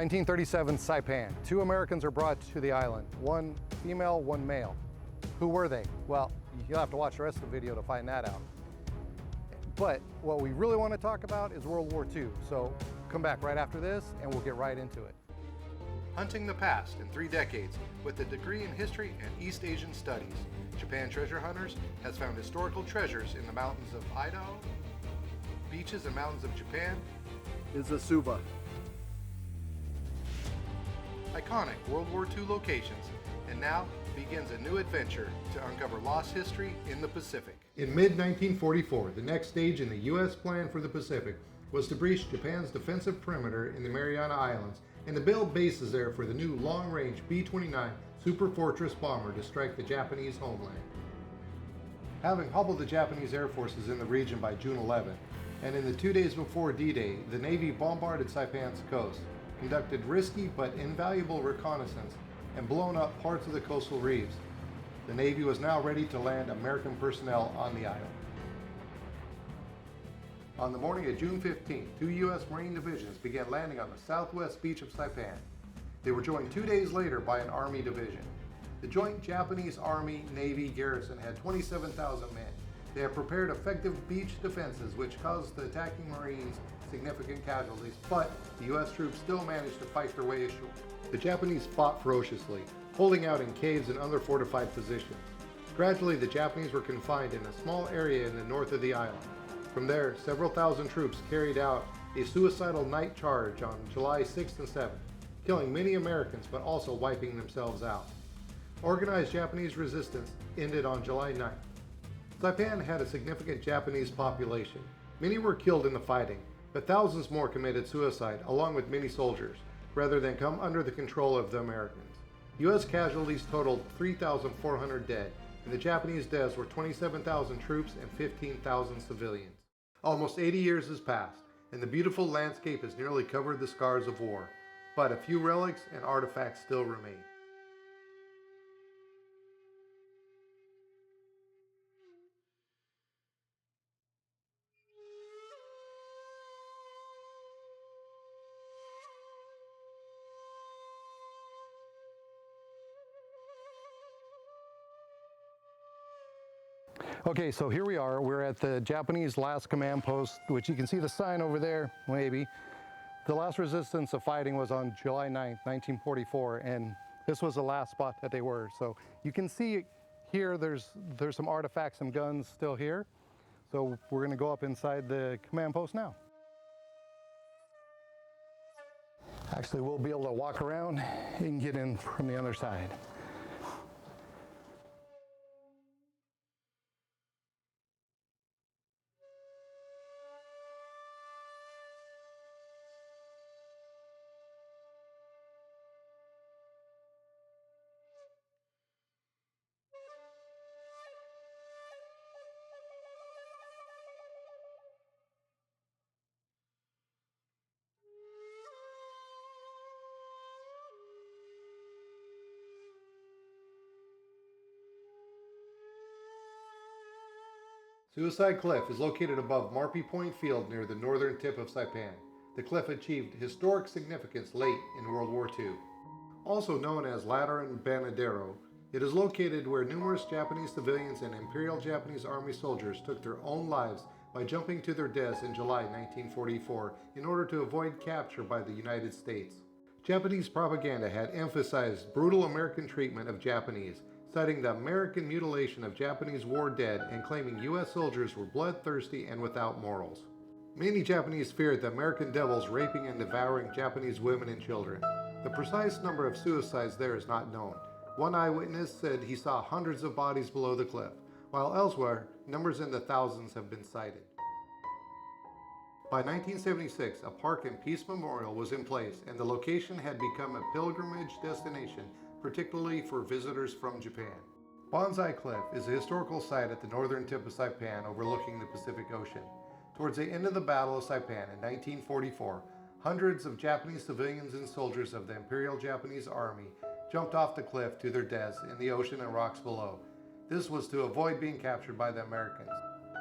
1937 Saipan. 2 Americans are brought to the island. 1 female, 1 male. Who were they? Well, you'll have to watch the rest of the video to find that out. But what we really want to talk about is World War II. So come back right after this and we'll get right into it. Hunting the past in 3 decades with a degree in history and East Asian studies, Japan Treasure Hunters has found historical treasures in the mountains of Idaho, beaches and mountains of Japan, Izuzuba. Iconic World War II locations, and now begins a new adventure to uncover lost history in the Pacific. In mid-1944, the next stage in the U.S. plan for the Pacific was to breach Japan's defensive perimeter in the Mariana Islands and to build bases there for the new long-range B-29 Super Fortress bomber to strike the Japanese homeland. Having hobbled the Japanese air forces in the region by June 11, and in the 2 days before D-Day, the Navy bombarded Saipan's coast, conducted risky but invaluable reconnaissance, and blown up parts of the coastal reefs. The Navy was now ready to land American personnel on the island. On the morning of June 15th, 2 U.S. Marine divisions began landing on the southwest beach of Saipan. They were joined 2 days later by an Army division. The joint Japanese Army-Navy garrison had 27,000 men. They had prepared effective beach defenses which caused the attacking Marines significant casualties, but the U.S. troops still managed to fight their way ashore. The Japanese fought ferociously, holding out in caves and other fortified positions. Gradually, the Japanese were confined in a small area in the north of the island. From there, several thousand troops carried out a suicidal night charge on July 6th and 7th, killing many Americans but also wiping themselves out. Organized Japanese resistance ended on July 9th. Saipan had a significant Japanese population. Many were killed in the fighting, but thousands more committed suicide along with many soldiers, rather than come under the control of the Americans. U.S. casualties totaled 3,400 dead, and the Japanese deaths were 27,000 troops and 15,000 civilians. Almost 80 years has passed, and the beautiful landscape has nearly covered the scars of war, but a few relics and artifacts still remain. Okay, so here we are. We're at the Japanese last command post, which you can see the sign over there, maybe. The last resistance of fighting was on July 9th, 1944, and this was the last spot that they were. So you can see here there's some artifacts, some guns still here. So we're going to go up inside the command post now. Actually, we'll be able to walk around and get in from the other side. Suicide Cliff is located above Marpy Point Field near the northern tip of Saipan. The cliff achieved historic significance late in World War II. Also known as Lateran Banadero, it is located where numerous Japanese civilians and Imperial Japanese Army soldiers took their own lives by jumping to their deaths in July 1944 in order to avoid capture by the United States. Japanese propaganda had emphasized brutal American treatment of Japanese, citing the American mutilation of Japanese war dead and claiming U.S. soldiers were bloodthirsty and without morals. Many Japanese feared the American devils raping and devouring Japanese women and children. The precise number of suicides there is not known. One eyewitness said he saw hundreds of bodies below the cliff, while elsewhere, numbers in the thousands have been cited. By 1976, a park and peace memorial was in place, and the location had become a pilgrimage destination, particularly for visitors from Japan. Bonsai Cliff is a historical site at the northern tip of Saipan overlooking the Pacific Ocean. Towards the end of the Battle of Saipan in 1944, hundreds of Japanese civilians and soldiers of the Imperial Japanese Army jumped off the cliff to their deaths in the ocean and rocks below. This was to avoid being captured by the Americans.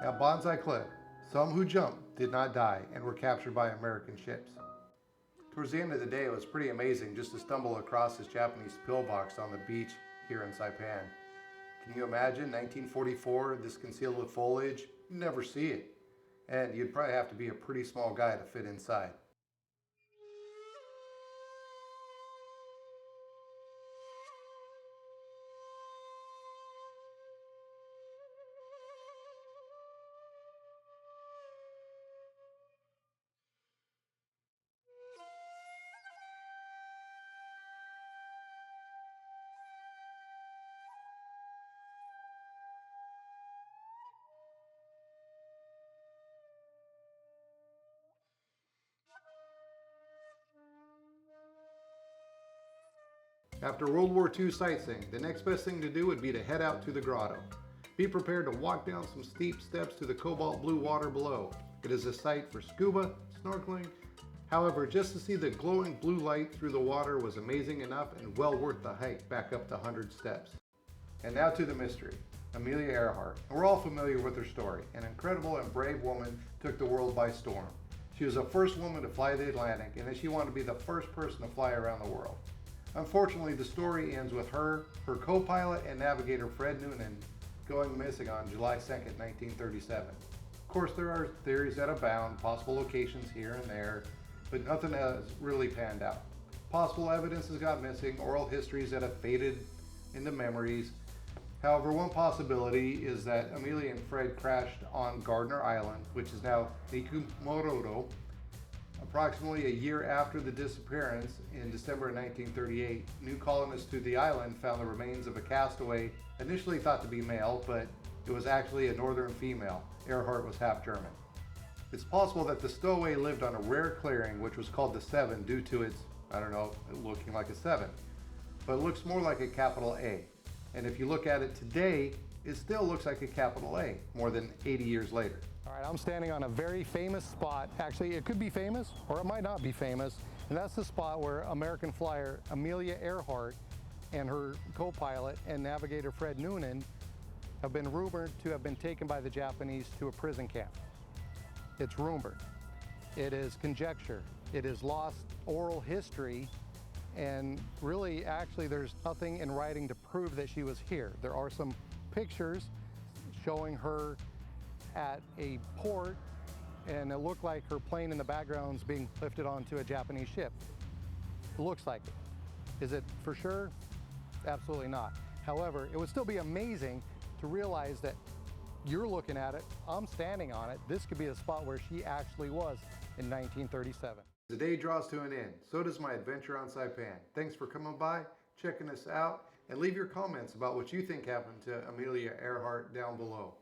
At Bonsai Cliff, some who jumped did not die and were captured by American ships. Towards the end of the day, it was pretty amazing just to stumble across this Japanese pillbox on the beach here in Saipan. Can you imagine 1944, this concealed with foliage? You'd never see it. And you'd probably have to be a pretty small guy to fit inside. After World War II sightseeing, the next best thing to do would be to head out to the grotto. Be prepared to walk down some steep steps to the cobalt blue water below. It is a site for scuba, snorkeling. However, just to see the glowing blue light through the water was amazing enough and well worth the hike back up the 100 steps. And now to the mystery, Amelia Earhart. We're all familiar with her story. An incredible and brave woman took the world by storm. She was the first woman to fly the Atlantic, and she wanted to be the first person to fly around the world. Unfortunately, the story ends with her co-pilot and navigator Fred Noonan going missing on July 2nd, 1937. Of course, there are theories that abound, possible locations here and there, but nothing has really panned out. Possible evidence has gone missing, oral histories that have faded into memories. However, one possibility is that Amelia and Fred crashed on Gardner Island, which is now Nikumorodo. Approximately a year after the disappearance, in December 1938, new colonists to the island found the remains of a castaway initially thought to be male, but it was actually a northern female. Earhart was half German. It's possible that the stowaway lived on a rare clearing which was called the Seven due to its, looking like a seven, but it looks more like a capital A. And if you look at it today, it still looks like a capital A, more than 80 years later. All right, I'm standing on a very famous spot. Actually, it could be famous or it might not be famous. And that's the spot where American flyer Amelia Earhart and her co-pilot and navigator Fred Noonan have been rumored to have been taken by the Japanese to a prison camp. It's rumored. It is conjecture. It is lost oral history. And really, actually, there's nothing in writing to prove that she was here. There are some pictures showing her at a port, and it looked like her plane in the background is being lifted onto a Japanese ship. It looks like it. Is it for sure? Absolutely not. However, it would still be amazing to realize that you're looking at it, I'm standing on it. This could be the spot where she actually was in 1937. The day draws to an end. So does my adventure on Saipan. Thanks for coming by, checking us out, and leave your comments about what you think happened to Amelia Earhart down below.